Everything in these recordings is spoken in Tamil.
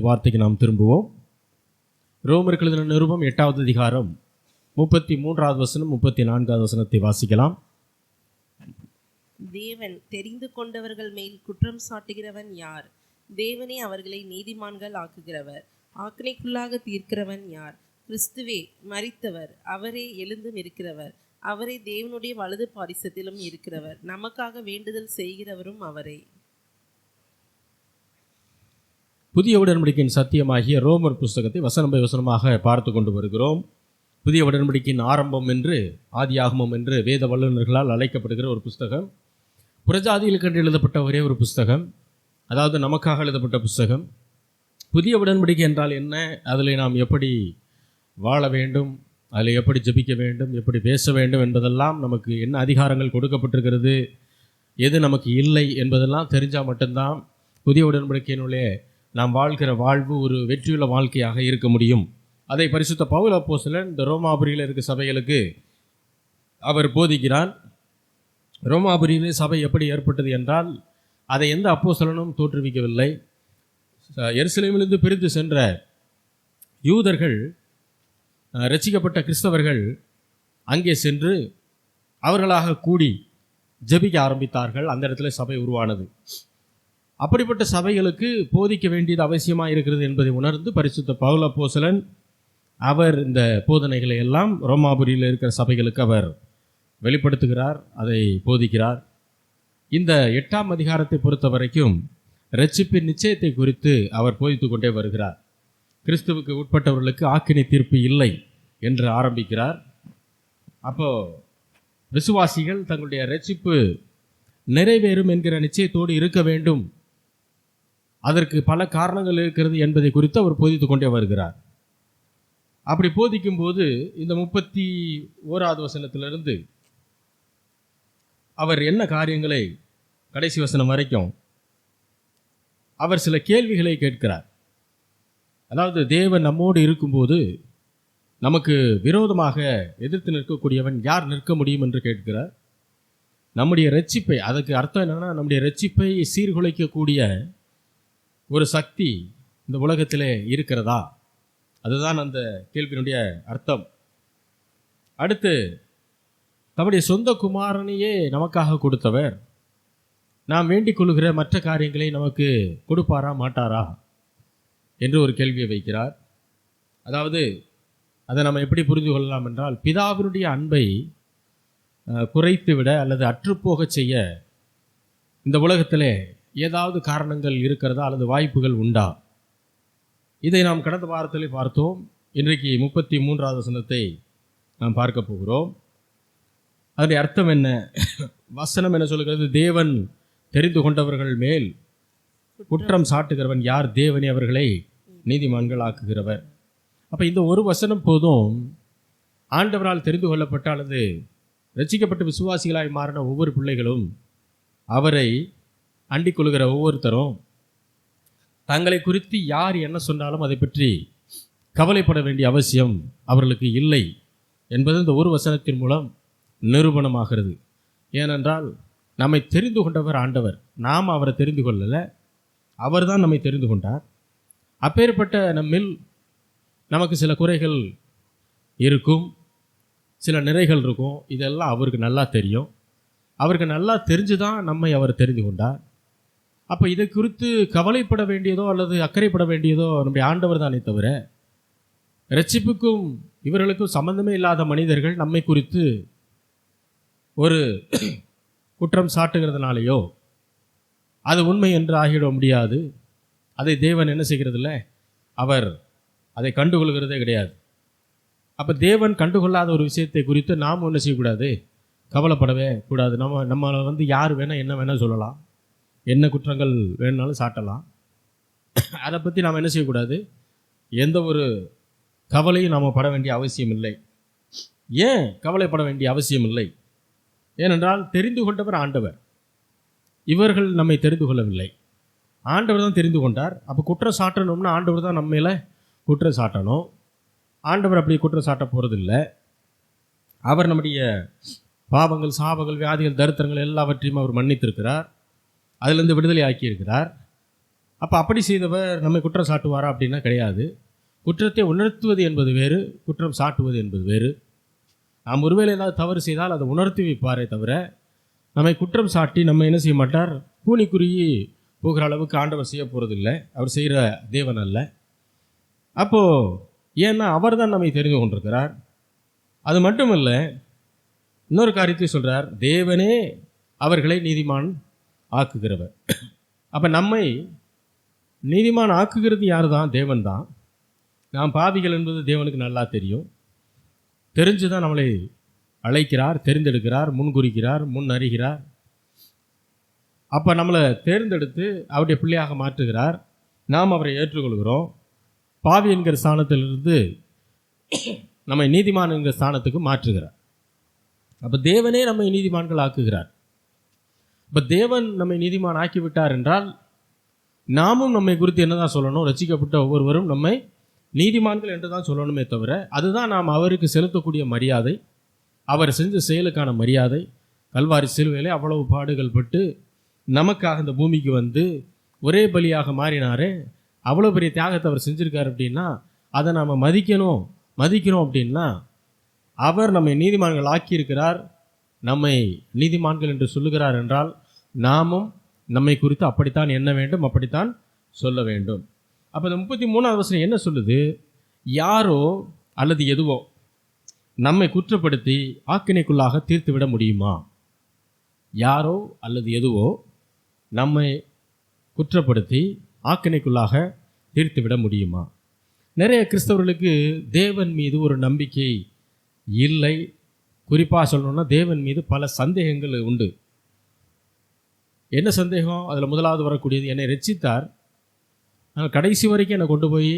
தேவனுடைய வார்த்தைக்கு நாம் திரும்புவோம். ரோமருக்கு எழுதின நிருபம் 8வது அதிகாரம் 33வது வசனம் 34வது வசனத்தை வாசிக்கலாம். தேவன் தெரிந்து கொண்டவர்கள் மேல் குற்றம் சாட்டுகிறவன் யார்? தேவனே அவர்களை நீதிமான்கள் ஆக்குகிறவர். ஆக்கினைக்குள்ளாக தீர்க்கிறவன் யார்? கிறிஸ்துவே மரித்தவர், அவரே எழுந்தும் இருக்கிறவர், அவரே தேவனுடைய வலது பாரிசத்திலும் இருக்கிறவர், நமக்காக வேண்டுதல் செய்கிறவரும் அவரே. புதிய உடன்படிக்கையின் சத்தியமாகிய ரோமர் புஸ்தகத்தை வசனம் பை வசனமாக பார்த்து கொண்டு வருகிறோம். புதிய உடன்படிக்கையின் ஆரம்பம் என்று, ஆதியாகமம் என்று வேத வல்லுநர்களால் அழைக்கப்படுகிற ஒரு புஸ்தகம். புறஜாதிகளுக்கென்று எழுதப்பட்ட ஒரே ஒரு புஸ்தகம், அதாவது நமக்காக எழுதப்பட்ட புஸ்தகம். புதிய உடன்படிக்கை என்றால் என்ன, அதில் நாம் எப்படி வாழ வேண்டும், அதில் எப்படி ஜெபிக்க வேண்டும், எப்படி பேச வேண்டும் என்பதெல்லாம், நமக்கு என்ன அதிகாரங்கள் கொடுக்கப்பட்டிருக்கிறது, எது நமக்கு இல்லை என்பதெல்லாம் தெரிஞ்சால் மட்டும்தான் புதிய உடன்படிக்கையினுள்ளே நாம் வாழ்கிற வாழ்வு ஒரு வெற்றியுள்ள வாழ்க்கையாக இருக்க முடியும். அதை பரிசுத்த பவுல் அப்போஸ்தலன் இந்த ரோமாபுரியில் இருக்க சபைகளுக்கு அவர் போதிக்கிறார். ரோமாபுரியிலே சபை எப்படி ஏற்பட்டது என்றால், அதை எந்த அப்போஸ்தலனும் தோற்றுவிக்கவில்லை. எருசலேமிலிருந்து பிரிந்து சென்ற யூதர்கள், ரட்சிக்கப்பட்ட கிறிஸ்தவர்கள் அங்கே சென்று அவர்களாக கூடி ஜெபிக்க ஆரம்பித்தார்கள். அந்த இடத்துல சபை உருவானது. அப்படிப்பட்ட சபைகளுக்கு போதிக்க வேண்டியது அவசியமாக இருக்கிறது என்பதை உணர்ந்து பரிசுத்த பவுல் அப்போஸ்தலன் அவர் இந்த போதனைகளை எல்லாம் ரோமாபுரியில் இருக்கிற சபைகளுக்கு அவர் வெளிப்படுத்துகிறார், அதை போதிக்கிறார். இந்த 8ஆம் அதிகாரத்தை பொறுத்த வரைக்கும் இரட்சிப்பின் நிச்சயத்தை குறித்து அவர் போதித்து கொண்டே வருகிறார். கிறிஸ்துவுக்கு உட்பட்டவர்களுக்கு ஆக்கினை தீர்ப்பு இல்லை என்று ஆரம்பிக்கிறார். அப்போது விசுவாசிகள் தங்களுடைய இரட்சிப்பு நிறைவேறும் என்கிற நிச்சயத்தோடு இருக்க வேண்டும், அதற்கு பல காரணங்கள் இருக்கிறது என்பதை குறித்து அவர் போதித்து கொண்டே வருகிறார். அப்படி போதிக்கும்போது இந்த 31வது வசனத்திலிருந்து அவர் என்ன காரியங்களை, கடைசி வசனம் வரைக்கும் அவர் சில கேள்விகளை கேட்கிறார். அதாவது தேவன் நம்மோடு இருக்கும்போது நமக்கு விரோதமாக எதிர்த்து நிற்கக்கூடியவன் யார் நிற்க முடியும் என்று கேட்கிறார். நம்முடைய இரட்சிப்பை, அதுக்கு அர்த்தம் என்னென்னா, நம்முடைய இரட்சிப்பை சீர்குலைக்கக்கூடிய ஒரு சக்தி இந்த உலகத்திலே இருக்கிறதா, அதுதான் அந்த கேள்வியினுடைய அர்த்தம். அடுத்து, தம்முடைய சொந்த குமாரனையே நமக்காக கொடுத்தவர் நாம் வேண்டிக் கொள்கிற மற்ற காரியங்களை நமக்கு கொடுப்பாரா மாட்டாரா என்று ஒரு கேள்வியை வைக்கிறார். அதாவது அதை நம்ம எப்படி புரிந்து கொள்ளலாம் என்றால், பிதாவினுடைய அன்பை குறைத்து விட அல்லது அற்றுப்போக செய்ய இந்த உலகத்திலே ஏதாவது காரணங்கள் இருக்கிறதா அல்லது வாய்ப்புகள் உண்டா? இதை நாம் கடந்த வாரத்திலே பார்த்தோம். இன்றைக்கு 33வது வசனத்தை நாம் பார்க்க போகிறோம். அதனுடைய அர்த்தம் என்ன? வசனம் என்ன சொல்கிறது? தேவன் தெரிந்து கொண்டவர்கள் மேல் குற்றம் சாட்டுகிறவன் யார்? தேவனே அவர்களை நீதிமான்கள் ஆக்குகிறவர். அப்போ இந்த ஒரு வசனம் போதும், ஆண்டவரால் தெரிந்து கொள்ளப்பட்ட அல்லது ரட்சிக்கப்பட்ட விசுவாசிகளாய் மாறின ஒவ்வொரு பிள்ளைகளும், அவரை அண்டிக் கொள்கிற ஒவ்வொருத்தரும் தங்களை குறித்து யார் என்ன சொன்னாலும் அதை பற்றி கவலைப்பட வேண்டிய அவசியம் அவர்களுக்கு இல்லை என்பது இந்த ஒரு வசனத்தின் மூலம் நிரூபணமாகிறது. ஏனென்றால் நம்மை தெரிந்து கொண்டவர் ஆண்டவர், நாம் அவரை தெரிந்து கொள்ளலை, அவர் தான் நம்மை தெரிந்து கொண்டார். அப்பேற்பட்ட நம்மில் நமக்கு சில குறைகள் இருக்கும், சில நிறைகள் இருக்கும். இதெல்லாம் அவருக்கு நல்லா தெரியும். அவருக்கு நல்லா தெரிஞ்சு தான் நம்மை அவர் தெரிந்து கொண்டார். அப்போ இதை குறித்து கவலைப்பட வேண்டியதோ அல்லது அக்கறைப்பட வேண்டியதோ நம்முடைய ஆண்டவர் தானே தவிர, இரட்சிப்புக்கும் இவர்களுக்கும் சம்பந்தமே இல்லாத மனிதர்கள் நம்மை குறித்து ஒரு குற்றம் சாட்டுகிறதுனாலேயோ அது உண்மை என்று ஆகிவிட முடியாது. அதை தேவன் என்ன செய்கிறதில்ல, அவர் அதை கண்டுகொள்கிறதே கிடையாது. அப்போ தேவன் கண்டுகொள்ளாத ஒரு விஷயத்தை குறித்து நாம் என்ன செய்யக்கூடாது, கவலைப்படவே கூடாது. நம்மளை யார் வேணால் என்ன வேணால் சொல்லலாம், என்ன குற்றங்கள் வேணுனாலும் சாட்டலாம். அதை பற்றி நாம் என்ன செய்யக்கூடாது, எந்த ஒரு கவலையும் நாம் பட வேண்டிய அவசியம் இல்லை. ஏன் கவலைப்பட வேண்டிய அவசியம் இல்லை? ஏனென்றால் தெரிந்து கொண்டவர் ஆண்டவர், இவர்கள் நம்மை தெரிந்து கொள்ளவில்லை, ஆண்டவர் தான் தெரிந்து கொண்டார். அப்போ குற்றம் சாட்டணும்னா ஆண்டவர் தான் நம்ம மேலே குற்றம் சாட்டணும். ஆண்டவர் அப்படி குற்றம் சாட்ட போகிறதில்லை. அவர் நம்முடைய பாவங்கள், சாபங்கள், வியாதிகள், தரித்திரங்கள் எல்லாவற்றையும் அவர் மன்னித்திருக்கிறார், அதிலிருந்து விடுதலை ஆக்கியிருக்கிறார். அப்போ அப்படி செய்தவர் நம்மை குற்றம் சாட்டுவாரா அப்படின்னா கிடையாது. குற்றத்தை உணர்த்துவது என்பது வேறு, குற்றம் சாட்டுவது என்பது வேறு. நாம் ஒருவேளை ஏதாவது தவறு செய்தால் அதை உணர்த்தி வைப்பாரே தவிர நம்மை குற்றம் சாட்டி நம்ம என்ன செய்ய மாட்டார், கூனிக்குறுகி போகிற அளவுக்கு ஆண்டவர் செய்ய போகிறதில்லை. அவர் செய்கிற தேவன் அல்ல. அப்போது ஏன்னா அவர் தான் நம்மை தெரிந்து கொண்டிருக்கிறார். அது மட்டும் இல்லை, இன்னொரு காரியத்தை சொல்கிறார், தேவனே அவர்களை நீதிமான் ஆக்குகிறவர். அப்போ நம்மை நீதிமான் ஆக்குகிறது யார் தான்? தேவன் தான். நாம் பாவிகள் என்பது தேவனுக்கு நல்லா தெரியும். தெரிஞ்சு தான் நம்மளை அழைக்கிறார், தெரிந்தெடுக்கிறார், முன்குறிக்கிறார், முன் அறிகிறார். அப்போ நம்மளை தேர்ந்தெடுத்து அவருடைய பிள்ளையாக மாற்றுகிறார். நாம் அவரை ஏற்றுக்கொள்கிறோம். பாவி என்கிற ஸ்தானத்திலிருந்து நம்மை நீதிமான் என்கிற ஸ்தானத்துக்கு மாற்றுகிறார். அப்போ தேவனே நம்மை நீதிமான்கள் ஆக்குகிறார். இப்போ தேவன் நம்மை நீதிமான் ஆக்கிவிட்டார் என்றால் நாமும் நம்மை குறித்து என்ன தான் சொல்லணும்? ரட்சிக்கப்பட்ட ஒவ்வொருவரும் நம்மை நீதிமான்கள் என்று தான் சொல்லணுமே தவிர, அதுதான் நாம் அவருக்கு செலுத்தக்கூடிய மரியாதை, அவர் செஞ்ச செயலுக்கான மரியாதை. கல்வாரி சிலுவையிலே அவ்வளவு பாடுகள் பட்டு நமக்காக இந்த பூமிக்கு வந்து ஒரே பலியாக மாறினாரே, அவ்வளோ பெரிய தியாகத்தை அவர் செஞ்சுருக்கார் அப்படின்னா அதை நாம் மதிக்கிறோம் அப்படின்னா அவர் நம்மை நீதிமான்கள் ஆக்கியிருக்கிறார். நம்மை நீதிமான்கள் என்று சொல்லுகிறார் என்றால் நாமும் நம்மை குறித்து அப்படித்தான் எண்ண வேண்டும், அப்படித்தான் சொல்ல வேண்டும். அப்போ இந்த 33வது வசனம் என்ன சொல்லுது? யாரோ அல்லது எதுவோ நம்மை குற்றப்படுத்தி ஆக்கினைக்குள்ளாக தீர்த்து விட முடியுமா? யாரோ அல்லது எதுவோ நம்மை குற்றப்படுத்தி ஆக்கினைக்குள்ளாக தீர்த்து விட முடியுமா? நிறைய கிறிஸ்தவர்களுக்கு தேவன் மீது ஒரு நம்பிக்கை இல்லை. குறிப்பாக சொல்லணும்னா தேவன் மீது பல சந்தேகங்கள் உண்டு. என்ன சந்தேகம்? அதில் முதலாவது வரக்கூடியது, என்னை ரட்சித்தார், ஆனால் கடைசி வரைக்கும் என்னை கொண்டு போய்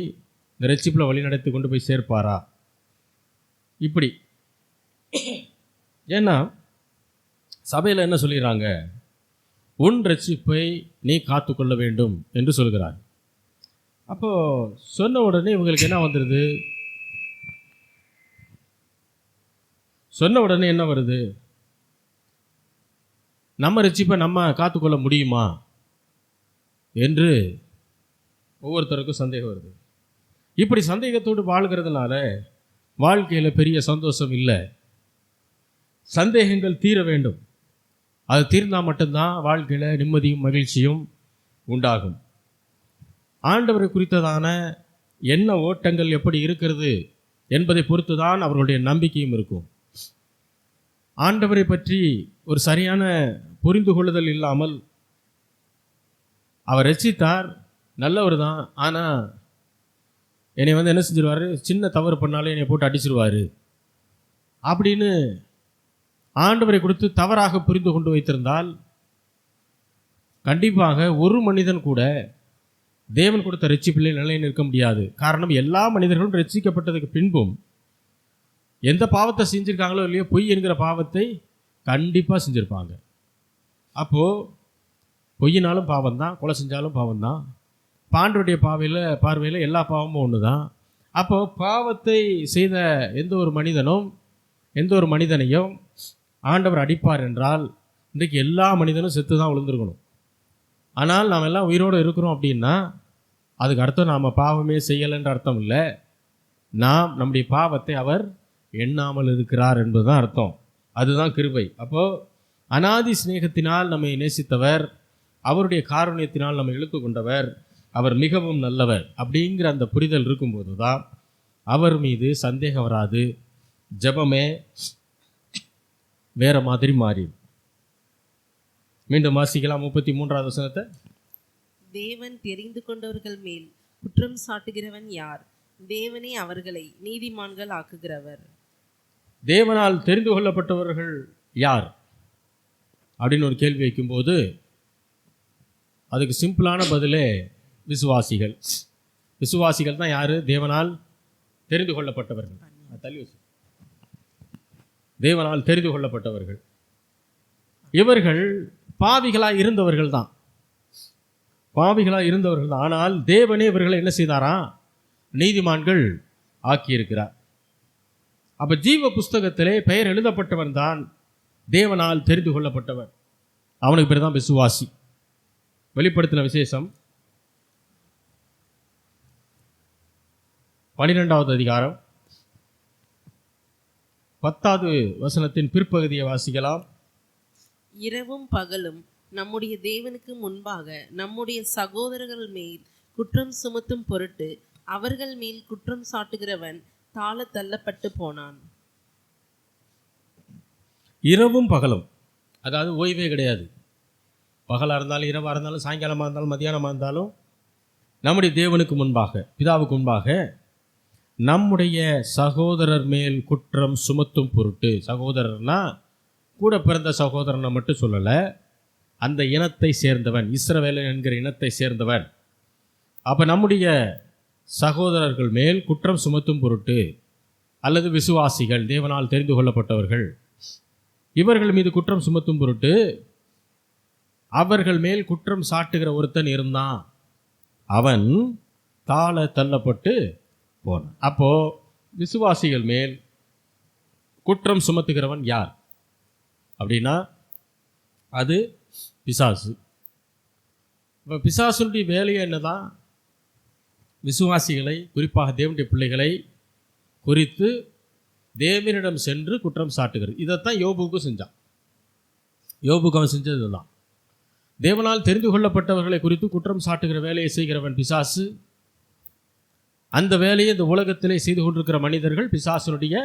இந்த ரட்சிப்பில் வழி நடத்தி கொண்டு போய் சேர்ப்பாரா? இப்படி. ஏன்னா சபையில் என்ன சொல்லிடுறாங்க? உன் ரட்சிப்பை நீ காத்துக்கொள்ள வேண்டும் என்று சொல்கிறார். அப்போது சொன்ன உடனே இவங்களுக்கு என்ன வந்துடுது? சொன்ன உடனே என்ன வருது? நம்ம ரட்சிப்பை நம்ம காத்துக்கொள்ள முடியுமா என்று ஒவ்வொருத்தருக்கும் சந்தேகம் வருது. இப்படி சந்தேகத்தோடு வாழ்கிறதுனால வாழ்க்கையில் பெரிய சந்தோஷம் இல்லை. சந்தேகங்கள் தீர வேண்டும். அது தீர்ந்தால் மட்டும்தான் வாழ்க்கையில் நிம்மதியும் மகிழ்ச்சியும் உண்டாகும். ஆண்டவரை குறித்ததான என்ன ஓட்டங்கள் எப்படி இருக்கிறது என்பதை பொறுத்து தான் அவர்களுடைய நம்பிக்கையும் இருக்கும். ஆண்டவரை பற்றி ஒரு சரியான புரிந்து கொள்ளுதல் இல்லாமல் அவர் ரட்சித்தார், நல்லவர் தான், ஆனால் என்னை வந்து என்ன செஞ்சிருவார், சின்ன தவறு பண்ணாலே என்னை போட்டு அடிச்சிருவார் அப்படின்னு ஆண்டவரை கொடுத்து தவறாக புரிந்து கொண்டு வைத்திருந்தால் கண்டிப்பாக ஒரு மனிதன் கூட தேவன் கொடுத்த ரட்சிப்பிலே நிலை நிற்க முடியாது. காரணம், எல்லா மனிதர்களும் ரட்சிக்கப்பட்டதுக்கு பின்பும் எந்த பாவத்தை செஞ்சுருக்காங்களோ இல்லையோ பொய் என்கிற பாவத்தை கண்டிப்பாக செஞ்சுருப்பாங்க. அப்போது பொய்யினாலும் பாவம்தான், கொலை செஞ்சாலும் பாவம்தான். ஆண்டவருடைய பார்வையில் எல்லா பாவமும் ஒன்று தான். அப்போது பாவத்தை செய்த எந்த ஒரு மனிதனையும் ஆண்டவர் அடிப்பார் என்றால் இன்றைக்கு எல்லா மனிதனும் செத்து தான் விழுந்திருக்கணும். ஆனால் நாம் எல்லாம் உயிரோடு இருக்கிறோம் அப்படின்னா அதுக்கு அர்த்தம் நாம் பாவமே செய்யலைன்ற அர்த்தம் இல்லை. நாம் நம்முடைய பாவத்தை அவர் எண்ணாமல் இருக்கிறார் என்பதுதான் அர்த்தம். அதுதான் கிருபை. அப்போது அநாதி சிநேகத்தினால் நம்மை நேசித்தவர், அவருடைய காருண்யத்தினால் நம்மை இழுத்து கொண்டவர், அவர் மிகவும் நல்லவர் அப்படிங்கிற அந்த புரிதல் இருக்கும்போது தான் அவர் மீது சந்தேகம் வராது. ஜெபமே வேற மாதிரி மாறிடும். மீண்டும் வாசிக்கலாம் 33வது வசனத்தை. தேவன் தெரிந்து கொண்டவர்கள் மேல் குற்றம் சாட்டுகிறவன் யார்? தேவனே அவர்களை நீதிமான்கள் ஆக்குகிறவர். தேவனால் தெரிந்து கொள்ளப்பட்டவர்கள் யார் அப்படின்னு ஒரு கேள்வி வைக்கும்போது அதுக்கு சிம்பிளான பதிலே விசுவாசிகள். விசுவாசிகள் தான் யாரு? தேவனால் தெரிந்து கொள்ளப்பட்டவர்கள். தேவனால் தெரிந்து கொள்ளப்பட்டவர்கள். இவர்கள் பாவிகளாக இருந்தவர்கள் தான். ஆனால் தேவனே இவர்களை என்ன செய்தாரா? நீதிமான்கள் ஆக்கியிருக்கிறார். அப்போ ஜீவ புஸ்தகத்திலே பெயர் எழுதப்பட்டவன் தான் தேவனால் தெரிந்து கொள்ளப்பட்டவன். அவனுக்கு பேர் தான் விசுவாசி. வெளிப்படுத்தின விசேஷம் 12வது அதிகாரம் 10வது வசனத்தின் பிற்பகுதியை வாசிக்கலாம். இரவும் பகலும் நம்முடைய தேவனுக்கு முன்பாக நம்முடைய சகோதரர்கள் மேல் குற்றம் சுமத்தும் பொருட்டு அவர்கள் மேல் குற்றம் சாட்டுகிறவன் தாழ தள்ளப்பட்டு போனான். இரவும் பகலும், அதாவது ஓய்வே கிடையாது. பகலாக இருந்தாலும் இரவாக இருந்தாலும் சாயங்காலமாக இருந்தாலும் மத்தியானமாக இருந்தாலும் நம்முடைய தேவனுக்கு முன்பாக, பிதாவுக்கு முன்பாக நம்முடைய சகோதரர் மேல் குற்றம் சுமத்தும் பொருட்டு, சகோதரர்னா கூட பிறந்த சகோதரனை மட்டும் சொல்லலை, அந்த இனத்தை சேர்ந்தவன், இஸ்ரவேலன் என்கிற இனத்தை சேர்ந்தவன். அப்போ நம்முடைய சகோதரர்கள் மேல் குற்றம் சுமத்தும் பொருட்டு, அல்லது விசுவாசிகள், தேவனால் தெரிந்து கொள்ளப்பட்டவர்கள், இவர்கள் மீது குற்றம் சுமத்தும் பொருட்டு அவர்கள் மேல் குற்றம் சாட்டுகிற ஒருத்தன் இருந்தான். அவன் தாழ தள்ளப்பட்டு போனான். அப்போ விசுவாசிகள் மேல் குற்றம் சுமத்துகிறவன் யார் அப்படின்னா அது பிசாசு. இப்போ பிசாசுடைய வேலையை என்னதான்? விசுவாசிகளை, குறிப்பாக தேவனுடைய பிள்ளைகளை குறித்து தேவனிடம் சென்று குற்றம் சாட்டுகிறது. இதைத்தான் யோபுக்கும் செஞ்சான். யோபுக்கு அவன் செஞ்சது தான். தேவனால் தெரிந்து கொள்ளப்பட்டவர்களை குறித்து குற்றம் சாட்டுகிற வேலையை செய்கிறவன் பிசாசு. அந்த வேலையை இந்த உலகத்திலே செய்து கொண்டிருக்கிற மனிதர்கள் பிசாசுனுடைய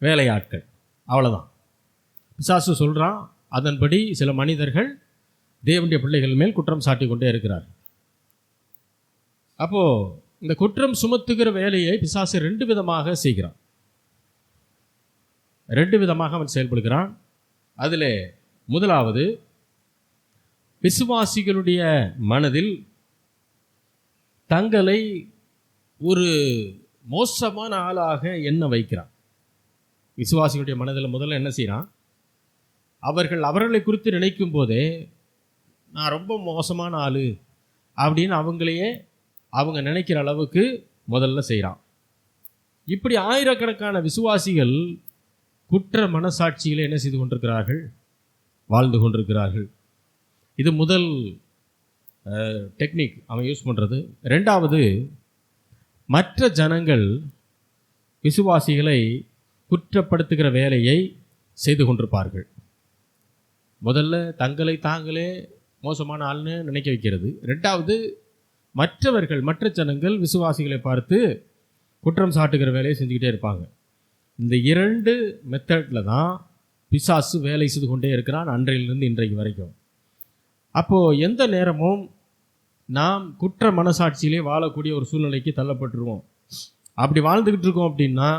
வேலையாட்கள். அவ்வளோதான். பிசாசு சொல்கிறான், அதன்படி சில மனிதர்கள் தேவனுடைய பிள்ளைகள் மேல் குற்றம் சாட்டி கொண்டே இருக்கிறார். அப்போது இந்த குற்றம் சுமத்துகிற வேலையை பிசாசு 2 விதமாக செய்கிறான். 2 விதமாக அவன் செயல்படுகிறான். அதில் முதலாவது, விசுவாசிகளுடைய மனதில் தங்களை ஒரு மோசமான ஆளாக எண்ண வைக்கிறான். விசுவாசிகளுடைய மனதில் முதல்ல என்ன செய்கிறான்? அவர்களை குறித்து நினைக்கும் போதே நான் ரொம்ப மோசமான ஆள் அப்படின்னு அவங்களையே அவங்க நினைக்கிற அளவுக்கு முதல்ல செய்கிறான். இப்படி ஆயிரக்கணக்கான விசுவாசிகள் குற்ற மனசாட்சியில் என்ன செய்து கொண்டிருக்கிறார்கள்? வாழ்ந்து கொண்டிருக்கிறார்கள். இது முதல் டெக்னிக் அவன் யூஸ் பண்ணுறது. 2வது, மற்ற ஜனங்கள் விசுவாசிகளை குற்றப்படுத்துகிற வேலையை செய்து கொண்டிருப்பார்கள். முதல்ல தங்களை தாங்களே மோசமான ஆள்னு நினைக்க வைக்கிறது. 2வது, மற்ற ஜனங்கள் விசுவாசிகளை பார்த்து குற்றம் சாட்டுகிற வேலையை செஞ்சுக்கிட்டே இருப்பாங்க. இந்த 2 மெத்தடில் தான் பிசாசு வேலை செய்து கொண்டே இருக்கிறான், அன்றையிலிருந்து இன்றைக்கு வரைக்கும். அப்போது எந்த நேரமும் நாம் குற்ற மனசாட்சியிலே வாழக்கூடிய ஒரு சூழ்நிலைக்கு தள்ளப்பட்டுருவோம். அப்படி வாழ்ந்துக்கிட்டு இருக்கோம் அப்படின்னா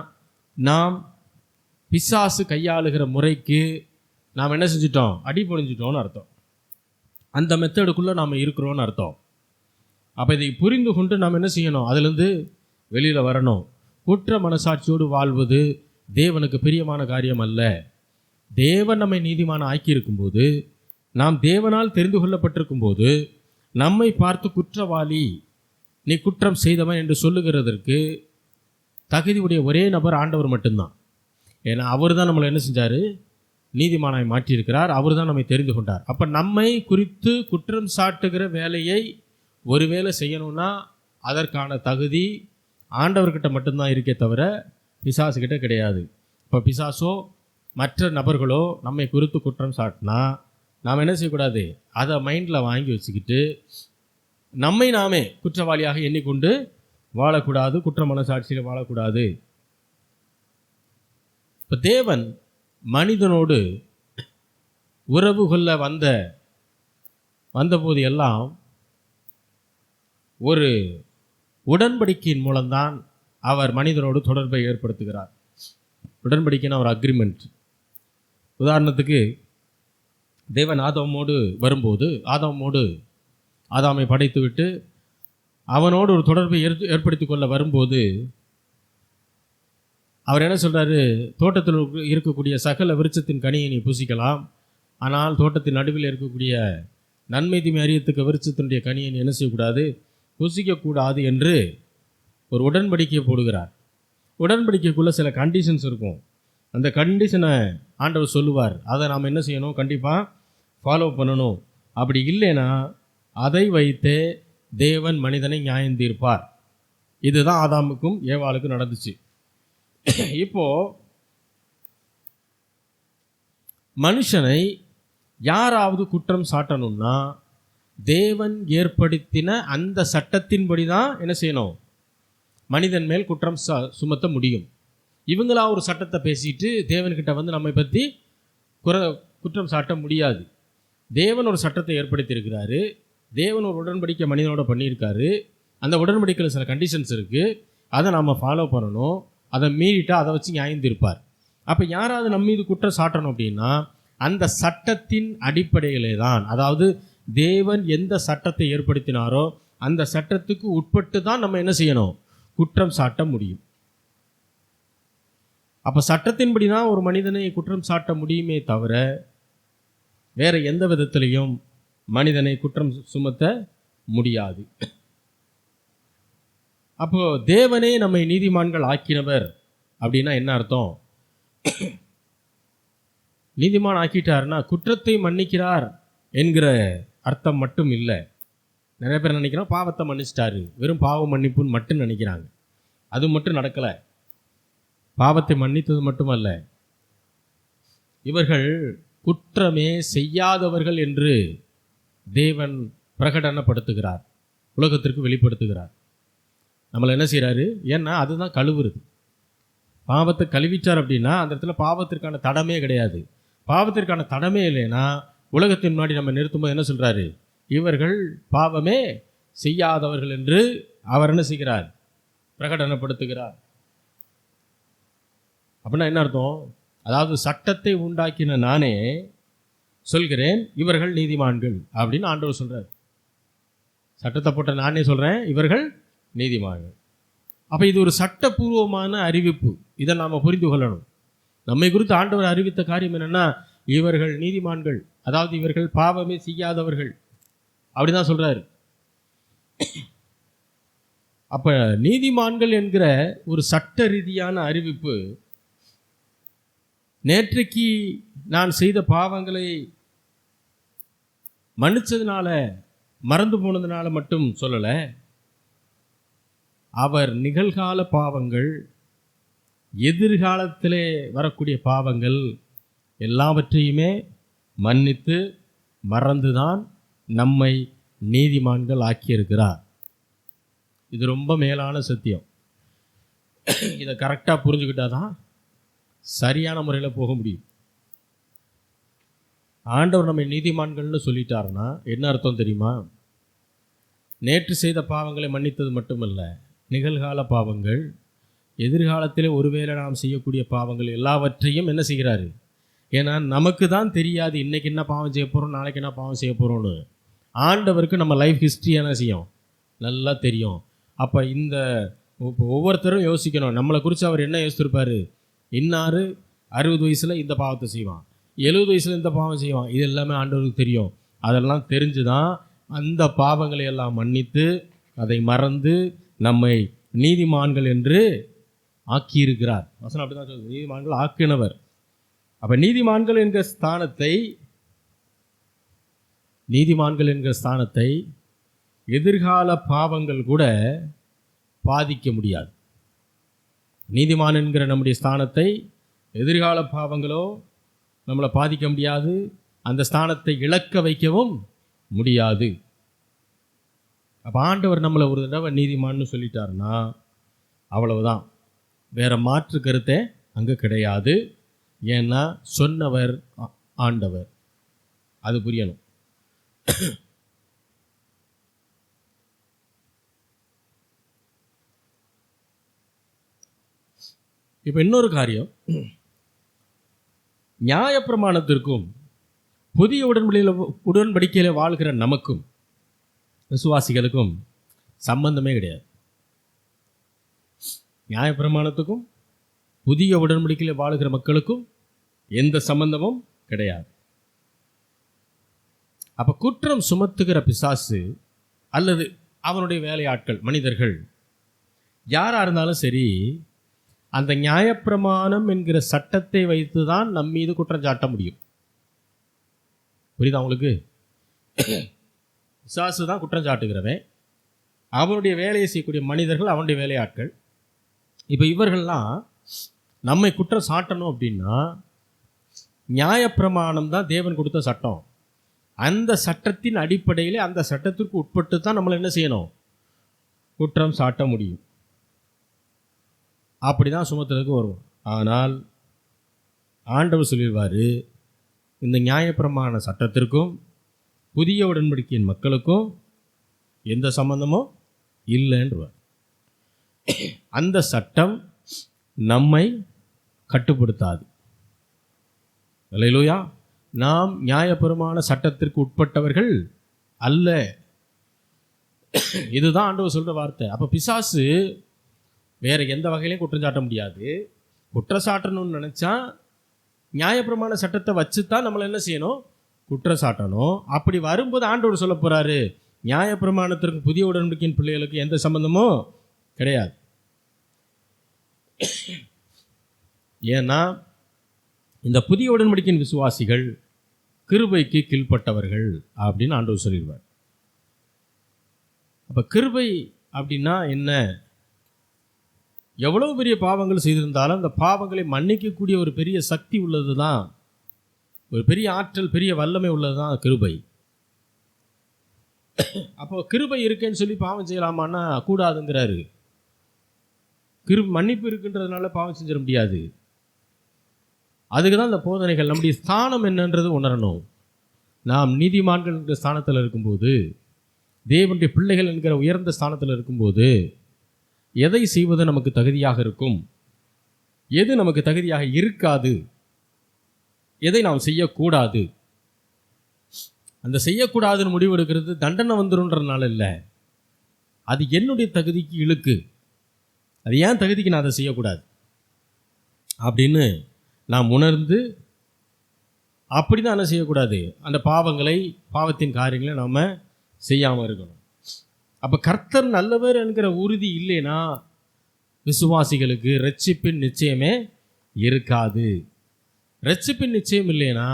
நாம் பிசாசு கையாளுகிற முறைக்கு நாம் என்ன செஞ்சிட்டோம்? அடி பொழிஞ்சிட்டோம்னு அர்த்தம். அந்த மெத்தடுக்குள்ளே நாம் இருக்கிறோன்னு அர்த்தம். அப்போ இதை புரிந்து கொண்டு நாம் என்ன செய்யணும்? அதிலிருந்து வெளியில் வரணும். குற்ற மனசாட்சியோடு வாழ்வது தேவனுக்கு பிரியமான காரியம் அல்ல. தேவன் நம்மை நீதிமான ஆக்கியிருக்கும்போது, நாம் தேவனால் தெரிந்து கொள்ளப்பட்டிருக்கும் போது, நம்மை பார்த்து குற்றவாளி, நீ குற்றம் செய்தவன் என்று சொல்லுகிறதற்கு தகுதியுடைய ஒரே நபர் ஆண்டவர் மட்டும்தான். ஏன்னா அவர் தான் நம்மளை என்ன செஞ்சார்? நீதிமானாய் மாற்றியிருக்கிறார். அவர் தான் நம்மை தெரிந்து கொண்டார். அப்போ நம்மை குறித்து குற்றம் சாட்டுகிற வேலையை ஒருவேளை செய்யணும்னா அதற்கான தகுதி ஆண்டவர்கிட்ட மட்டும்தான் இருக்கே தவிர பிசாசுக்கிட்ட கிடையாது. இப்போ பிசாசோ மற்ற நபர்களோ நம்மை குறித்து குற்றம் சாட்டினா நாம் என்ன செய்யக்கூடாது? அதை மைண்டில் வாங்கி வச்சுக்கிட்டு நம்மை நாமே குற்றவாளியாக எண்ணிக்கொண்டு வாழக்கூடாது, குற்ற மனசாட்சியில் வாழக்கூடாது. இப்போ தேவன் மனிதனோடு உறவு கொள்ள வந்தபோது எல்லாம் ஒரு உடன்படிக்கையின் மூலம்தான் அவர் மனிதனோடு தொடர்பை ஏற்படுத்துகிறார். உடன்படிக்கைன்னு ஒரு அக்ரிமெண்ட். உதாரணத்துக்கு தேவன் ஆதாமோடு வரும்போது, ஆதாமை படைத்துவிட்டு அவனோடு ஒரு தொடர்பை ஏற்படுத்தி கொள்ள வரும்போது அவர் என்ன சொல்கிறாரு? தோட்டத்தில் இருக்கக்கூடிய சகல விருட்சத்தின் கனியை நீ புசிக்கலாம், ஆனால் தோட்டத்தின் நடுவில் இருக்கக்கூடிய நன்மை தீமை அறியத்துக்கு விருட்சத்தினுடைய கனியை நீ என்ன செய்யக்கூடாது? புசிக்கக்கூடாது என்று ஒரு உடன்படிக்கையை போடுகிறார். உடன்படிக்கைக்குள்ளே சில கண்டிஷன்ஸ் இருக்கும். அந்த கண்டிஷனை ஆண்டவர் சொல்லுவார். அதை நாம் என்ன செய்யணும்? கண்டிப்பாக ஃபாலோ பண்ணணும். அப்படி இல்லைன்னா அதை வைத்தே தேவன் மனிதனை நியாயம் தீர்ப்பார். இதுதான் ஆதாமுக்கும் ஏவாளுக்கும் நடந்துச்சு. இப்போ மனுஷனை யாராவது குற்றம் சாட்டணும்னா தேவன் ஏற்படுத்தின அந்த சட்டத்தின்படி தான் என்ன செய்யணும், மனிதன் மேல் குற்றம் சுமத்த முடியும். இவங்களா ஒரு சட்டத்தை பேசிட்டு தேவன்கிட்ட வந்து நம்மை பற்றி குற்றம் சாட்ட முடியாது. தேவன் ஒரு சட்டத்தை ஏற்படுத்தியிருக்கிறாரு. தேவன் ஒரு உடன்படிக்கை மனிதனோட பண்ணியிருக்காரு. அந்த உடன்படிக்கையில் சில கண்டிஷன்ஸ் இருக்குது, அதை நம்ம ஃபாலோ பண்ணணும். அதை மீறிட்டா அதை வச்சு நியாயம் தீர்ப்பார். அப்போ யாராவது நம்ம மீது குற்றம் சாட்டணும் அப்படின்னா அந்த சட்டத்தின் அடிப்படையிலே தான், அதாவது தேவன் எந்த சட்டத்தை ஏற்படுத்தினாரோ அந்த சட்டத்துக்கு உட்பட்டு தான் நம்ம என்ன செய்யணும், குற்றம் சாட்ட முடியும். அப்போ சட்டத்தின்படி தான் ஒரு மனிதனை குற்றம் சாட்ட முடியுமே தவிர வேற எந்த விதத்திலையும் மனிதனை குற்றம் சுமத்த முடியாது. அப்போ தேவனே நம்மை நீதிமான்கள் ஆக்கினவர் அப்படின்னா என்ன அர்த்தம்? நீதிமான் ஆக்கிட்டாருன்னா குற்றத்தை மன்னிக்கிறார் என்கிற அர்த்தம் மட்டும் இல்லை. நிறைய பேர் நினைக்கிறோம் பாவத்தை மன்னிச்சிட்டாரு, வெறும் பாவ மன்னிப்புன்னு மட்டும் நினைக்கிறாங்க. அது மட்டும் நடக்கலை. பாவத்தை மன்னித்தது மட்டுமல்ல, இவர்கள் குற்றமே செய்யாதவர்கள் என்று தேவன் பிரகடனப்படுத்துகிறார், உலகத்திற்கு வெளிப்படுத்துகிறார். நம்மளை என்ன செய்கிறாரு, ஏன்னா அதுதான் கழுவுறது. பாவத்தை கழுவிச்சார் அப்படின்னா அந்த இடத்துல பாவத்திற்கான தடமே கிடையாது. பாவத்திற்கான தடமே இல்லைன்னா உலகத்தின் முன்னாடி நம்ம நிறுத்தும்போது என்ன சொல்கிறாரு, இவர்கள் பாவமே செய்யாதவர்கள் என்று அவர் என்ன செய்கிறார், பிரகடனப்படுத்துகிறார். அப்படின்னா என்ன அர்த்தம்? அதாவது சட்டத்தை உண்டாக்கின நானே சொல்கிறேன் இவர்கள் நீதிமான்கள் அப்படின்னு ஆண்டவர் சொல்கிறார். சட்டத்தை போட்ட நானே சொல்கிறேன் இவர்கள் நீதிமான்கள். அப்போ இது ஒரு சட்டபூர்வமான அறிவிப்பு. இதை நாம் புரிந்து கொள்ளணும். நம்மை குறித்து ஆண்டவர் அறிவித்த காரியம் என்னென்னா இவர்கள் நீதிமான்கள், அதாவது இவர்கள் பாவமே செய்யாதவர்கள் அப்படிதான் சொல்கிறார். அப்போ நீதிமான்கள் என்கிற ஒரு சட்ட ரீதியான அறிவிப்பு நேற்றைக்கு நான் செய்த பாவங்களை மன்னிச்சதுனால மறந்து போனதுனால மட்டும் சொல்லலை. அவர் நிகழ்கால பாவங்கள், எதிர்காலத்திலே வரக்கூடிய பாவங்கள் எல்லாவற்றையுமே மன்னித்து மறந்துதான் நம்மை நீதிமான்கள் ஆக்கியிருக்கிறார். இது ரொம்ப மேலான சத்தியம். இதை கரெக்டாக புரிஞ்சுக்கிட்டா தான் சரியான முறையில் போக முடியும். ஆண்டவர் நம்மை நீதிமான்கள்னு சொல்லிட்டாருன்னா என்ன அர்த்தம் தெரியுமா? நேற்று செய்த பாவங்களை மன்னித்தது மட்டுமல்ல, நிகழ்கால பாவங்கள், எதிர்காலத்திலே ஒருவேளை நாம் செய்யக்கூடிய பாவங்கள் எல்லாவற்றையும் என்ன செய்கிறாரு. ஏன்னா நமக்கு தான் தெரியாது இன்றைக்கி என்ன பாவம் செய்ய போகிறோம், நாளைக்கு என்ன பாவம் செய்ய போகிறோன்னு. ஆண்டவருக்கு நம்ம லைஃப் ஹிஸ்ட்ரி என்ன செய்யும், நல்லா தெரியும். அப்போ இந்த ஒவ்வொருத்தரும் யோசிக்கணும், நம்மளை குறித்து அவர் என்ன யோசிச்சிருப்பார். இன்னார் 60 வயசில் இந்த பாவத்தை செய்வான், 70 வயசில் இந்த பாவம் செய்வான், இது எல்லாமே ஆண்டவருக்கு தெரியும். அதெல்லாம் தெரிஞ்சு தான் அந்த பாவங்களை எல்லாம் மன்னித்து அதை மறந்து நம்மை நீதிமான்கள் என்று ஆக்கியிருக்கிறார். வசனம் அப்படி தான் சொல்லுது, நீதிமான்கள் ஆக்கினவர். அப்போ நீதிமான்கள் என்கிற ஸ்தானத்தை எதிர்கால பாவங்கள் கூட பாதிக்க முடியாது. நீதிமான் என்கிற நம்முடைய ஸ்தானத்தை எதிர்கால பாவங்களோ நம்மளை பாதிக்க முடியாது, அந்த ஸ்தானத்தை இழக்க வைக்கவும் முடியாது. அப்போ ஆண்டவர் நம்மளை ஒரு தடவை நீதிமான்னு சொல்லிட்டாருன்னா அவ்வளவுதான், வேற மாற்று கருத்தே அங்கே கிடையாது. ஏன்னா சொன்னவர் ஆண்டவர், அது புரியணும். இப்போ இன்னொரு காரியம், நியாயப்பிரமாணத்திற்கும் புதிய உடன்படிக்கையில் வாழ்கிற நமக்கும் விசுவாசிகளுக்கும் சம்பந்தமே கிடையாது. நியாயப்பிரமாணத்துக்கும் புதிய உடன்படிக்கையில் வாழ்கிற மக்களுக்கும் எந்த சம்பந்தமும் கிடையாது. அப்போ குற்றம் சுமத்துகிற பிசாசு அல்லது அவனுடைய வேலையாட்கள் மனிதர்கள் யாராக இருந்தாலும் சரி, அந்த நியாயப்பிரமாணம் என்கிற சட்டத்தை வைத்து தான் நம் மீது குற்றம் சாட்ட முடியும். புரியுதா உங்களுக்கு? பிசாசு தான் குற்றம் சாட்டுகிறவன். அவனுடைய வேலையை செய்யக்கூடிய மனிதர்கள், அவனுடைய வேலையாட்கள். இப்போ இவர்கள்லாம் நம்மை குற்றம் சாட்டணும் அப்படின்னா நியாயப்பிரமாணம் தான் தேவன் கொடுத்த சட்டம். அந்த சட்டத்தின் அடிப்படையில் அந்த சட்டத்திற்கு உட்பட்டு தான் நம்மளை என்ன செய்யணும், குற்றம் சாட்ட முடியும். அப்படி தான் சுமத்துறதுக்கு வரும். ஆனால் ஆண்டவர் சொல்லிடுவார், இந்த நியாயப்பிரமாண சட்டத்திற்கும் புதிய உடன்படிக்கையின் மக்களுக்கும் எந்த சம்பந்தமும் இல்லைன்றவர். அந்த சட்டம் நம்மை கட்டுப்படுத்தாது. அல்லேலூயா. நாம் நியாயப்பிரமாண சட்டத்திற்கு உட்பட்டவர்கள் அல்ல. இதுதான் ஆண்டவர் சொல்ற வார்த்தை. அப்போ பிசாசு வேற எந்த வகையிலையும் குற்றம் சாட்ட முடியாது. குற்றம் சாட்டணும்னு நினைச்சா நியாயப்பிரமாண சட்டத்தை வச்சு தான் நம்மளை என்ன செய்யணும், குற்றம் சாட்டணும். அப்படி வரும்போது ஆண்டவர் சொல்ல போறாரு, நியாயப்பிரமாணத்திற்கு புதிய உடன்படிக்கையின் பிள்ளைகளுக்கு எந்த சம்பந்தமும் கிடையாது. ஏன்னா இந்த புதிய உடன்படிக்கையின் விசுவாசிகள் கிருபைக்கு கீழ்ப்பட்டவர்கள் அப்படின்னு ஆண்டவர் சொல்லிடுவார். அப்போ கிருபை அப்படின்னா என்ன? எவ்வளவு பெரிய பாவங்கள் செய்திருந்தாலும் அந்த பாவங்களை மன்னிக்கக்கூடிய ஒரு பெரிய சக்தி உள்ளது தான், ஒரு பெரிய ஆற்றல், பெரிய வல்லமை உள்ளது தான் கிருபை. அப்போ கிருபை இருக்குன்னு சொல்லி பாவம் செய்யலாமான்னா கூடாதுங்கிறாரு. மன்னிப்பு இருக்குன்றதுனால பாவம் செஞ்சிட முடியாது. அதுக்கு தான் இந்த போதனைகள். நம்முடைய ஸ்தானம் என்னன்றது உணரணும். நாம் நீதிமான்கள் என்கிற ஸ்தானத்தில் இருக்கும்போது, தேவனுடைய பிள்ளைகள் என்கிற உயர்ந்த ஸ்தானத்தில் இருக்கும்போது எதை செய்வது நமக்கு தகுதியாக இருக்கும், எது நமக்கு தகுதியாக இருக்காது, எதை நாம் செய்யக்கூடாது. அந்த செய்யக்கூடாதுன்னு முடிவு எடுக்கிறது தண்டனை வந்துருன்றதுனால இல்லை, அது என்னுடைய தகுதிக்கு இழுக்கு, அது ஏன் தகுதிக்கு நான் அதை செய்யக்கூடாது அப்படின்னு நாம் உணர்ந்து அப்படி தான் என்ன செய்யக்கூடாது, அந்த பாவத்தின் காரியங்களை நாம் செய்யாமல் இருக்கணும். அப்போ கர்த்தர் நல்லவர் என்கிற உறுதி இல்லைன்னா விசுவாசிகளுக்கு இரட்சிப்பின் நிச்சயமே இருக்காது. இரட்சிப்பின் நிச்சயம் இல்லைன்னா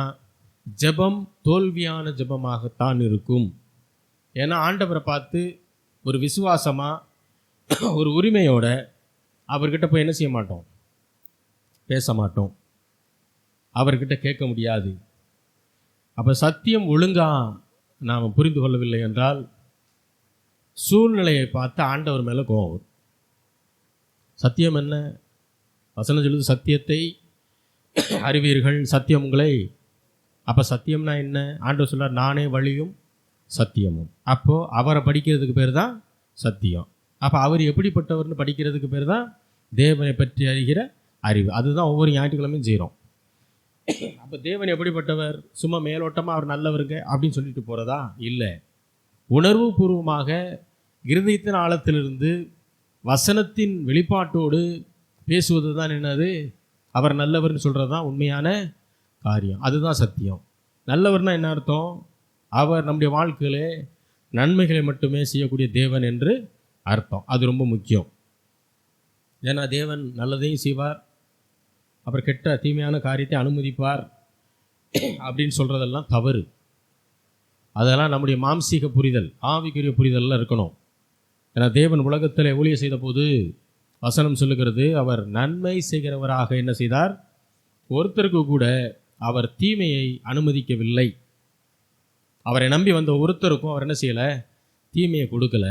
ஜெபம் தோல்வியான ஜெபமாகத்தான் இருக்கும். ஏன்னா ஆண்டவரை பார்த்து ஒரு விசுவாசமாக ஒரு உரிமையோட அவர்கிட்ட போய் என்ன செய்ய மாட்டோம், பேச மாட்டோம், அவர்கிட்ட கேட்க முடியாது. அப்போ சத்தியம் ஒழுங்காக நாம் புரிந்து கொள்ளவில்லை என்றால் சூழ்நிலையை பார்த்து ஆண்டவர் மேலே கோபம். சத்தியம் என்ன? வசனம் சொல்லுது, சத்தியத்தை அறிவீர்கள், சத்தியம் உங்களை. அப்போ சத்தியம்னா என்ன? ஆண்டவர் சொல்றார், நானே வழியும் சத்தியமும். அப்போது அவரை படிக்கிறதுக்கு பேர் தான் சத்தியம். அப்போ அவர் எப்படிப்பட்டவர்னு படிக்கிறதுக்கு பேர் தான் தேவனை பற்றி அறிகிற அறிவு. அதுதான் ஒவ்வொரு ஞாயிற்றுக்கிழமையும் செய்கிறோம். அப்போ தேவன் எப்படிப்பட்டவர்? சும்மா மேலோட்டமாக அவர் நல்லவருங்க அப்படின்னு சொல்லிட்டு போகிறதா? இல்லை. உணர்வு பூர்வமாக இருதயத்தின் ஆழத்திலிருந்து வசனத்தின் வெளிப்பாட்டோடு பேசுவது தான் என்னது, அவர் நல்லவர்னு சொல்கிறது தான் உண்மையான காரியம். அதுதான் சத்தியம். நல்லவர்னா என்ன அர்த்தம்? அவர் நம்முடைய வாழ்க்கையிலே நன்மைகளை மட்டுமே செய்யக்கூடிய தேவன் என்று அர்த்தம். அது ரொம்ப முக்கியம். ஏன்னா தேவன் நல்லதையும் செய்வார், அப்புறம் கெட்ட தீமையான காரியத்தை அனுமதிப்பார் அப்படின்னு சொல்கிறதெல்லாம் தவறு. அதெல்லாம் நம்முடைய மாம்சீக புரிதல், ஆவிக்குரிய புரிதலில் இருக்கணும். ஏன்னா தேவன் உலகத்தில் ஊழியம் செய்த போது வசனம் சொல்லுகிறது, அவர் நன்மை செய்கிறவராக என்ன செய்தார்? ஒருத்தருக்கு கூட அவர் தீமையை அனுமதிக்கவில்லை. அவரை நம்பி வந்த ஒருத்தருக்கும் அவர் என்ன செய்யலை? தீமையை கொடுக்கல,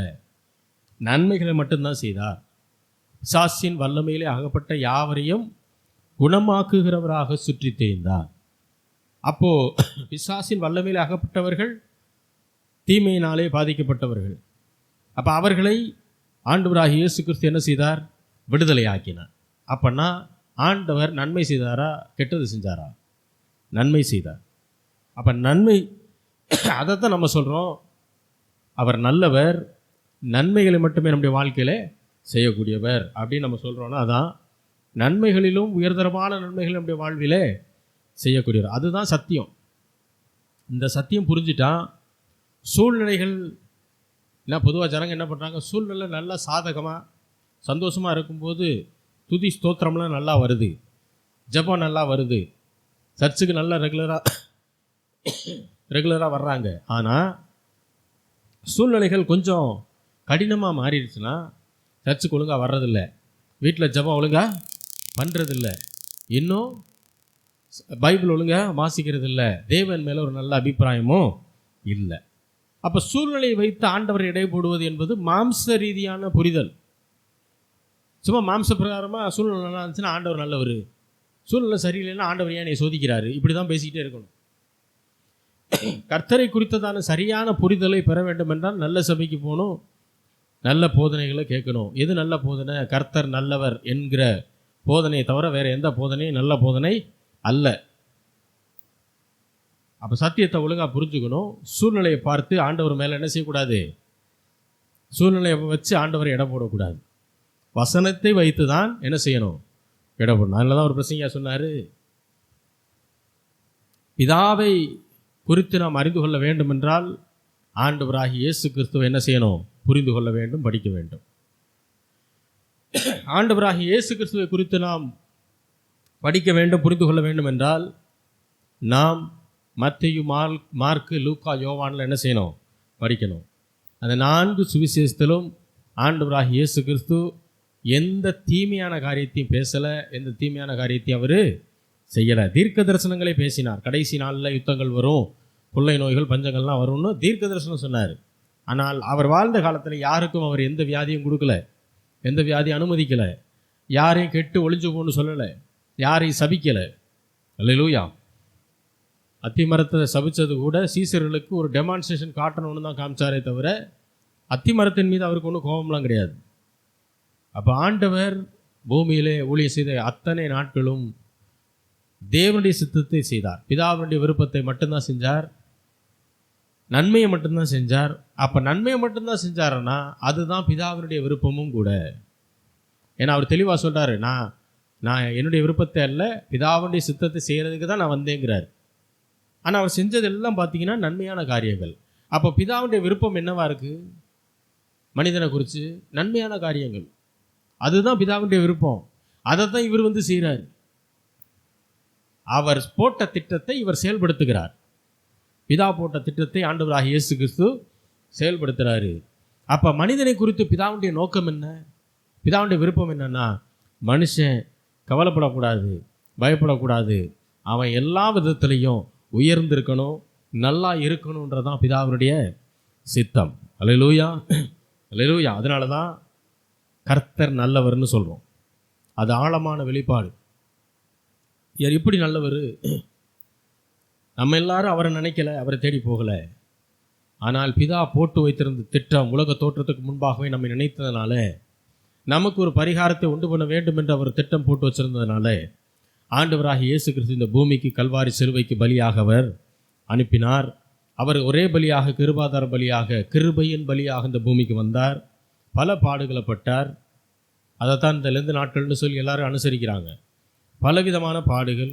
நன்மைகளை மட்டும்தான் செய்தார். பிசாசின் வல்லமையிலே அகப்பட்ட யாவரையும் குணமாக்குகிறவராக சுற்றி தேய்ந்தார். அப்போது பிசாசின் வல்லமையிலே அகப்பட்டவர்கள் தீமையினாலே பாதிக்கப்பட்டவர்கள். அப்போ அவர்களை ஆண்டவராகிய இயேசு கிறிஸ்து என்ன செய்தார்? விடுதலை ஆக்கினார். அப்போனா ஆண்டவர் நன்மை செய்தாரா, கெட்டது செஞ்சாரா? நன்மை செய்தார். அப்போ நன்மை, அதைத்தான் நம்ம சொல்கிறோம், அவர் நல்லவர், நன்மைகளை மட்டுமே நம்முடைய வாழ்க்கையில் செய்யக்கூடியவர் அப்படின்னு நம்ம சொல்கிறோன்னா, அதான் நன்மைகளிலும் உயர்தரமான நன்மைகள் நம்முடைய வாழ்விலே செய்யக்கூடியவர். அதுதான் சத்தியம். இந்த சத்தியம் புரிஞ்சிட்டா சூழ்நிலைகள் என்ன, பொதுவாக ஜனங்க என்ன பண்ணுறாங்க, சூழ்நிலை நல்லா சாதகமாக சந்தோஷமாக இருக்கும்போது துதி ஸ்தோத்திரம்லாம் நல்லா வருது, ஜெபம் நல்லா வருது, சர்ச்சுக்கு நல்லா ரெகுலராக வர்றாங்க. ஆனால் சூழ்நிலைகள் கொஞ்சம் கடினமாக மாறிடுச்சுன்னா சர்ச்சுக்கு ஒழுங்காக வர்றதில்ல, வீட்டில் ஜெபம் ஒழுங்காக பண்ணுறதில்ல, இன்னும் பைபிள் ஒழுங்காக வாசிக்கிறது இல்லை, தேவன் மேலே ஒரு நல்ல அபிப்பிராயமும் இல்லை. அப்போ சூழ்நிலையை வைத்து ஆண்டவர் எடை போடுவது என்பது மாம்ச ரீதியான புரிதல். சும்மா மாம்ச பிரகாரமாக சூழ்நிலை நல்லா இருந்துச்சுன்னா ஆண்டவர் நல்லவர், சூழ்நிலை சரியில்லைன்னா ஆண்டவர் ஏன் என்னை சோதிக்கிறாரு, இப்படி தான் பேசிக்கிட்டே இருக்கணும். கர்த்தரை குறித்ததான சரியான புரிதலை பெற வேண்டும் என்றால் நல்ல சபைக்கு போகணும், நல்ல போதனைகளை கேட்கணும். எது நல்ல போதனை? கர்த்தர் நல்லவர் என்கிற போதனையை தவிர வேறு எந்த போதனையும் நல்ல போதனை அல்ல. அப்போ சத்தியத்தை ஒழுங்காக புரிஞ்சுக்கணும். சூழ்நிலையை பார்த்து ஆண்டவர் மேலே என்ன செய்யக்கூடாது, சூழ்நிலையை வச்சு ஆண்டவரை எடை போடக்கூடாது. வசனத்தை வைத்து தான் என்ன செய்யணும், எடை போடணும். அதில் தான் ஒரு பிரசங்கியா சொன்னார், பிதாவை குறித்து நாம் அறிந்து கொள்ள வேண்டும் என்றால் ஆண்டவராகி இயேசு கிறிஸ்துவை என்ன செய்யணும், புரிந்து கொள்ள வேண்டும், படிக்க வேண்டும். ஆண்டவராகி இயேசு கிறிஸ்துவை குறித்து நாம் படிக்க வேண்டும், புரிந்து கொள்ள வேண்டும் என்றால் நாம் மத்தேயு, மார்க்கு, லூக்கா, யோவானில் என்ன செய்யணும், படிக்கணும். அந்த 4 சுவிசேஷத்திலும் ஆண்டவராகி இயேசு கிறிஸ்து எந்த தீமையான காரியத்தையும் பேசலை, எந்த தீமையான காரியத்தையும் அவர் செய்யலை. தீர்க்க தரிசனங்களே பேசினார். கடைசி நாளில் யுத்தங்கள் வரும், கொள்ளை நோய்கள், பஞ்சங்கள்லாம் வரும்னு தீர்க்க தரிசனம் சொன்னார். ஆனால் அவர் வாழ்ந்த காலத்தில் யாருக்கும் அவர் எந்த வியாதியும் கொடுக்கல, எந்த வியாதியும் அனுமதிக்கலை, யாரையும் கெட்டு ஒளிஞ்சு போன்னு சொல்லலை, யாரையும் சபிக்கலை. அல்லேலூயா. அத்திமரத்தை சபித்தது கூட சீசர்களுக்கு ஒரு டெமான்ஸ்ட்ரேஷன் காட்டணும்னு தான் காமிச்சாரே தவிர அத்திமரத்தின் மீது அவருக்கு ஒன்றும் கோபம்லாம் கிடையாது. அப்போ ஆண்டவர் பூமியிலே ஊழியம் செய்த அத்தனை நாட்களும் தேவனுடைய சித்தத்தை செய்தார், பிதாவுடைய விருப்பத்தை மட்டும்தான் செஞ்சார், நன்மையை மட்டும்தான் செஞ்சார். அப்போ நன்மையை மட்டும்தான் செஞ்சாருன்னா அதுதான் பிதாவினுடைய விருப்பமும் கூட. ஏன்னா அவர் தெளிவாக சொல்கிறாரு, நான் என்னுடைய விருப்பத்தை அல்ல, பிதாவுடைய சித்தத்தை செய்கிறதுக்கு தான் நான் வந்தேங்கிறார். ஆனால் அவர் செஞ்சதெல்லாம் பார்த்தீங்கன்னா நன்மையான காரியங்கள். அப்போ பிதாவுடைய விருப்பம் என்னவா இருக்குது, மனிதனை குறித்து நன்மையான காரியங்கள், அதுதான் பிதாவுடைய விருப்பம். அதை தான் இவர் வந்து செய்கிறார். அவர் போட்ட திட்டத்தை இவர் செயல்படுத்துகிறார். பிதா போட்ட திட்டத்தை ஆண்டவராகிய இயேசு கிறிஸ்து செயல்படுத்துகிறாரு. அப்போ மனிதனை குறித்து பிதாவுடைய நோக்கம் என்ன, பிதாவுடைய விருப்பம் என்னன்னா, மனுஷன் கவலைப்படக்கூடாது, பயப்படக்கூடாது, அவன் எல்லா விதத்துலேயும் உயர்ந்திருக்கணும், நல்லா இருக்கணுன்றதான் பிதாவுடைய சித்தம். அல்லேலூயா, அல்லேலூயா. அதனால தான் கர்த்தர் நல்லவர்னு சொல்கிறோம். அது ஆழமான வெளிப்பாடு. யார் எப்படி நல்லவர்? நம்ம எல்லாரும் அவரை நினைக்கல, அவரை தேடி போகலை. ஆனால் பிதா போட்டு வைத்திருந்த திட்டம் உலக தோற்றத்துக்கு முன்பாகவே நம்மை நினைத்ததுனால, நமக்கு ஒரு பரிகாரத்தை உண்டு பண்ண வேண்டும் என்று அவர் திட்டம் போட்டு வச்சிருந்ததுனால ஆண்டவராகிய இயேசு கிறிஸ்து இந்த பூமிக்கு கல்வாரி சிலுவைக்கு பலியாக அவர் அனுப்பினார். அவர் ஒரே பலியாக, கிருபாதார பலியாக, கிருபையின் பலியாக இந்த பூமிக்கு வந்தார். பல பாடுகளை பட்டார். அதைத்தான் இந்த லெந்து நாட்கள்னு சொல்லி எல்லாரும் அனுசரிக்கிறாங்க. பலவிதமான பாடுகள்,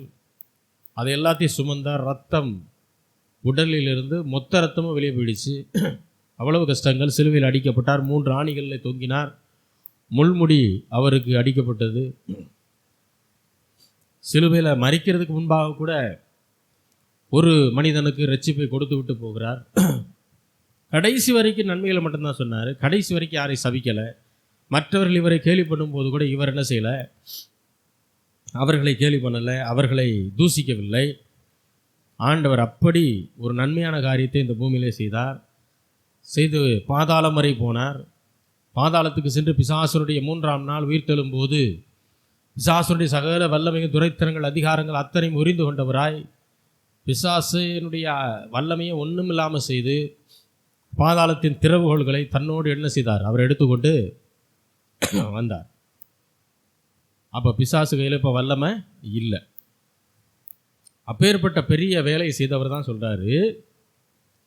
அதை எல்லாத்தையும் சுமந்தார். ரத்தம் உடலிலிருந்து மொத்த ரத்தமும் வெளியே போயிடுச்சு. அவ்வளவு கஷ்டங்கள். சிலுவையில் அடிக்கப்பட்டார். 3 ஆணிகளில் தொங்கினார். முள்முடி அவருக்கு அடிக்கப்பட்டது. சிலுவையில் மரிக்கிறதுக்கு முன்பாக கூட ஒரு மனிதனுக்கு ரட்சிப்பை கொடுத்து விட்டு போகிறார். கடைசி வரைக்கும் நன்மைகளை மட்டும்தான் சொன்னார். கடைசி வரைக்கும் யாரையும் சபிக்கலை. மற்றவர்கள் இவரை கேலி பண்ணும்போது கூட இவர் என்ன செய்யலை, அவர்களை கேலி பண்ணலை, அவர்களை தூசிக்கவில்லை. ஆண்டவர் அப்படி ஒரு நன்மையான காரியத்தை இந்த பூமியிலே செய்தார். செய்து பாதாளம் வரை போனார். பாதாளத்துக்கு சென்று பிசாசனுடைய 3ஆம் நாள் உயிர்த்தெழும்போது பிசாசனுடைய சகல வல்லமையும், துரைத்தனங்கள், அதிகாரங்கள் அத்தனையும் உரிந்து கொண்டவராய் பிசாசனுடைய வல்லமையை ஒன்றும் இல்லாமல் செய்து பாதாளத்தின் திறவுகோள்களை தன்னோடு என்ன செய்தார், அவர் எடுத்துக்கொண்டு வந்தார். அப்போ பிசாசு கையில் இப்போ வல்லமை இல்லை. அப்பேற்பட்ட பெரிய வேலையை செய்தவர் தான் சொல்கிறாரு,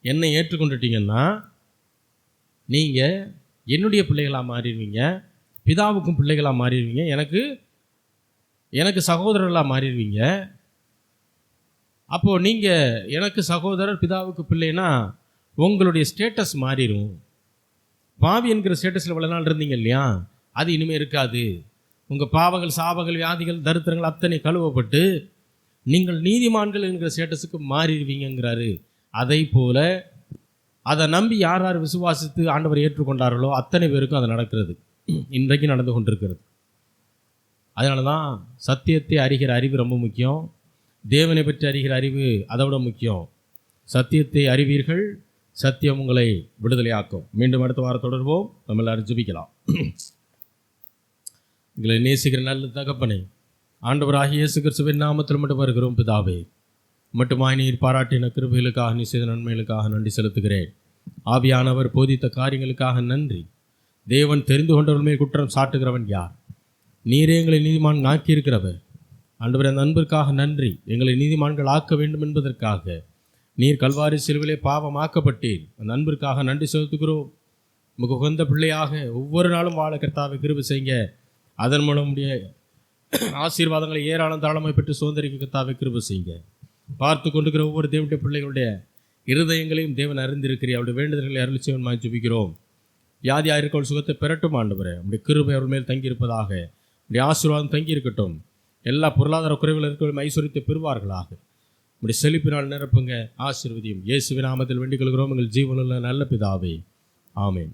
என்னை ஏற்றுக்கொண்டுட்டீங்கன்னா நீங்கள் என்னுடைய பிள்ளைகளாக மாறிடுவீங்க, பிதாவுக்கும் பிள்ளைகளாக மாறிடுவீங்க, எனக்கு சகோதரர்களாக மாறிடுவீங்க. அப்போது நீங்கள் எனக்கு சகோதரர், பிதாவுக்கு பிள்ளைன்னா உங்களுடைய ஸ்டேட்டஸ் மாறிடும். பாவி என்கிற ஸ்டேட்டஸில் இவ்வளோ நாள் இருந்தீங்க இல்லையா, அது இனிமேல் இருக்காது. உங்கள் பாவங்கள், சாபங்கள், வியாதிகள், தரித்திரங்கள் அத்தனை கழுவப்பட்டு நீங்கள் நீதிமான்கள் என்கிற ஸ்டேட்டஸுக்கு மாறிடுவீங்கிறாரு. அதை போல அதை நம்பி யார் யார் விசுவாசித்து ஆண்டவரை ஏற்றுக்கொண்டார்களோ அத்தனை பேருக்கும் அது நடக்கிறது, இன்றைக்கு நடந்து கொண்டிருக்கிறது. அதனால தான் சத்தியத்தை அறிகிற அறிவு ரொம்ப முக்கியம். தேவனை பற்றி அறிகிற அறிவு அதை விட முக்கியம். சத்தியத்தை அறிவீர்கள், சத்தியம் உங்களை விடுதலையாக்கும். மீண்டும் அடுத்த வாரம் தொடர்வோம். நம்ம எல்லாரும் ஜெபிக்கலாம். எங்களை நேசிக்கிற நல்ல தகப்பனே, ஆண்டவராகிய இயேசு கிறிஸ்துவின் நாமத்தில் மட்டும் வருகிறோம் பிதாவே. மட்டுமாய் நீர் பாராட்டின கிருபைகளுக்காக, நீ செய்த நன்மைகளுக்காக நன்றி செலுத்துகிறேன். ஆவியானவர் போதித்த காரியங்களுக்காக நன்றி. தேவன் தெரிந்து கொண்டவர்கள் மேல் குற்றம் சாட்டுகிறவன் யார்? நீரே எங்களை நீதிமான் ஆக்கியிருக்கிறவர். ஆண்டவர், அந்த அன்பிற்காக நன்றி. எங்களை நீதிமான்கள் ஆக்க வேண்டும் என்பதற்காக நீர் கல்வாரி சிலுவிலே பாவமாக்கப்பட்டீர். அந்த அன்பிற்காக நன்றி செலுத்துகிறோம். உமக்கு உகந்த பிள்ளையாக ஒவ்வொரு நாளும் வாழ கர்த்தாவை கிருபை செய்யுங்க. அதன் மூலம் உடைய ஆசீர்வாதங்களை ஏராளம் தாளமை பெற்று சுதந்திரிக்க கர்த்தாவை கிருபை செய்யுங்க. பார்த்து கொண்டிருக்கிற ஒவ்வொரு தேவனுடைய பிள்ளைகளுடைய இருதயங்களையும் தேவன் அறிந்திருக்கிறீர். அவருடைய வேண்டுதல்களை அருள் செய்வன் ஜெபிக்கிறோம். வியாதியாக இருக்கிற சுகத்தை பெறட்டும் ஆண்டவரே. உடைய கிருபை அவர்கள் மேல் தங்கியிருப்பதாக. உடைய ஆசீர்வாதம் தங்கியிருக்கட்டும். எல்லா பொருளாதார குறைவில் இருக்கிற ஐஸ்வரியத்தை பெறுவார்களாக. உடைய செழிப்பினால் நிரப்புங்க, ஆசீர்வதியும். இயேசுவின் நாமத்தில் வேண்டிக் கொள்கிறோம் எங்கள் ஜீவனுள்ள நல்ல பிதாவே. ஆமென்.